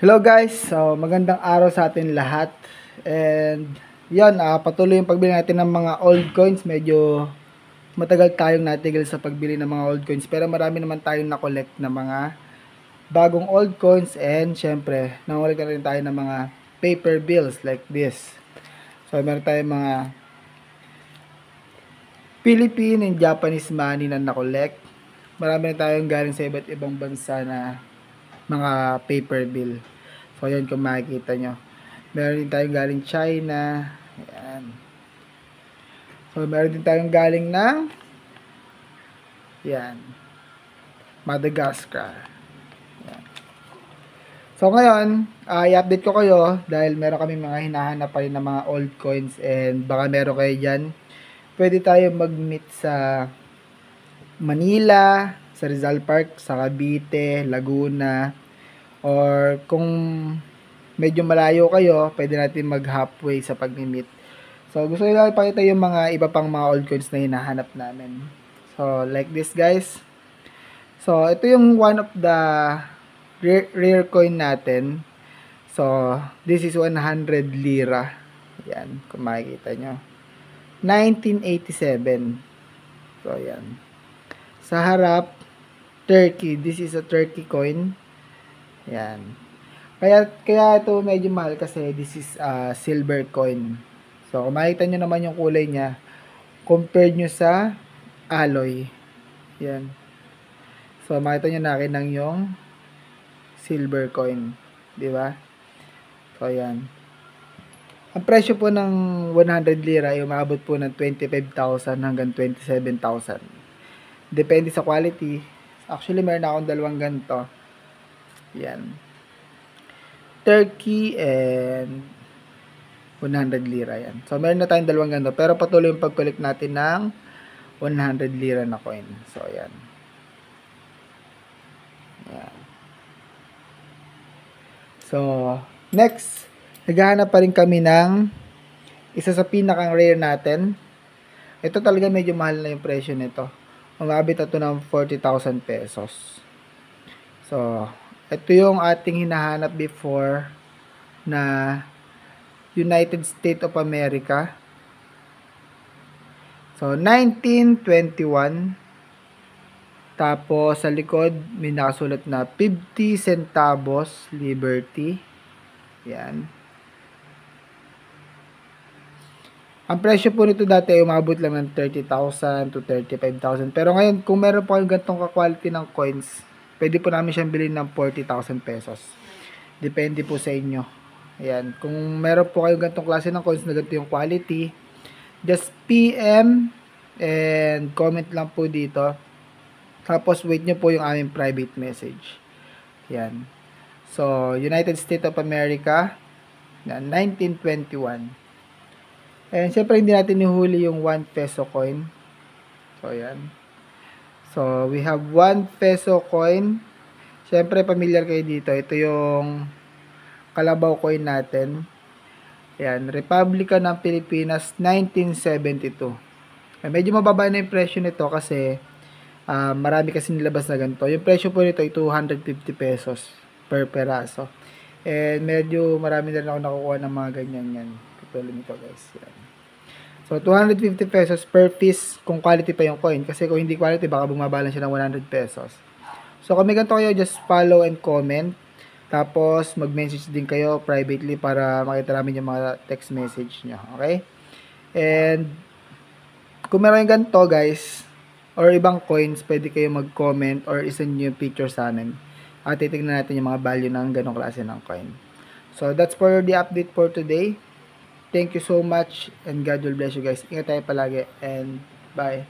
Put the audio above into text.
Hello guys, so magandang araw sa atin lahat. And yan, patuloy yung pagbili natin ng mga old coins. Medyo matagal tayong natigil sa pagbili ng mga old coins, pero marami naman tayong na-collect na mga bagong old coins. And syempre, nangulit na rin tayo ng mga paper bills like this. So meron tayong mga Philippine and Japanese money na na-collect. Marami na tayong galing sa iba't ibang bansa na mga paper bill. So, yan kung makikita nyo. Meron din tayong galing China. Ayan. So, meron din tayong galing ng yan. Madagascar. Ayan. So, ngayon, i-update ko kayo dahil meron kami mga hinahanap pa rin ng mga old coins and baka meron kayo dyan. Pwede tayo mag-meet sa Manila, sa Rizal Park, sa Cavite, Laguna, or kung medyo malayo kayo, pwede natin mag-halfway sa pag-meet. So, gusto ko lang ipakita yung mga iba pang mga old coins na hinahanap namin. So, like this guys. So, ito yung one of the rare coin natin. So, this is 100 lira. Yan, kung makikita nyo. 1987. So, yan. Sa harap, Turkey. This is a Turkey coin. Yan. Kaya ito medyo mahal kasi this is silver coin. So, kung makikita nyo naman yung kulay niya, compare nyo sa alloy. Yan. So, makita nyo na akin ng yung silver coin. Diba? So, yan. Ang presyo po ng 100 lira ay umabot po ng 25,000 hanggang 27,000. Depende sa quality. Actually, meron akong dalawang ganito. Yan. Turkey and 100 lira yan. So, meron na tayong dalawang ganito. Pero patuloy yung pag-collect natin ng 100 lira na coin. So, yan. Yan. So, next, naghahanap pa rin kami ng isa sa pinakang rare natin. Ito talaga medyo mahal na yung presyo nito. Umabot ito ng 40,000 pesos. So, ito yung ating hinahanap before na United States of America. So, 1921. Tapos, sa likod, may nakasulat na 50 centavos Liberty. Yan. Ang presyo po nito dati ay umabot lang ng 30,000 to 35,000. Pero ngayon, kung meron po kayong ganitong ka-quality ng coins, pwede po namin siyang bilhin ng 40,000 pesos. Depende po sa inyo. Ayan. Kung meron po kayong ganitong klase ng coins na ganito yung quality, just PM and comment lang po dito. Tapos wait nyo po yung aming private message. Ayan. So, United States of America, 1921. And syempre hindi natin ihuli yung 1 peso coin. So, ayan. So, we have 1 peso coin. Siyempre, familiar kayo dito. Ito yung kalabaw coin natin. Ayan, Republika ng Pilipinas, 1972. Medyo mababa na yung presyo nito kasi marami kasi nilabas na ganito. Yung presyo po nito ay 250 pesos per peraso. And medyo marami na rin ako nakukuha ng mga ganyan yan. Katulad nito guys. Yan. So, 250 pesos per piece kung quality pa yung coin. Kasi kung hindi quality, baka bumaba lang siya ng 100 pesos. So, kung may ganito kayo, just follow and comment. Tapos, mag-message din kayo privately para makita namin yung mga text message nyo. Okay? And, kung meron yung ganito, guys, or ibang coins, pwede kayo mag-comment or isend nyo yung picture sa amin. At titignan natin yung mga value ng ganong klase ng coin. So, that's for the update for today. Thank you so much and God will bless you guys. Ingat tayo palagi and bye.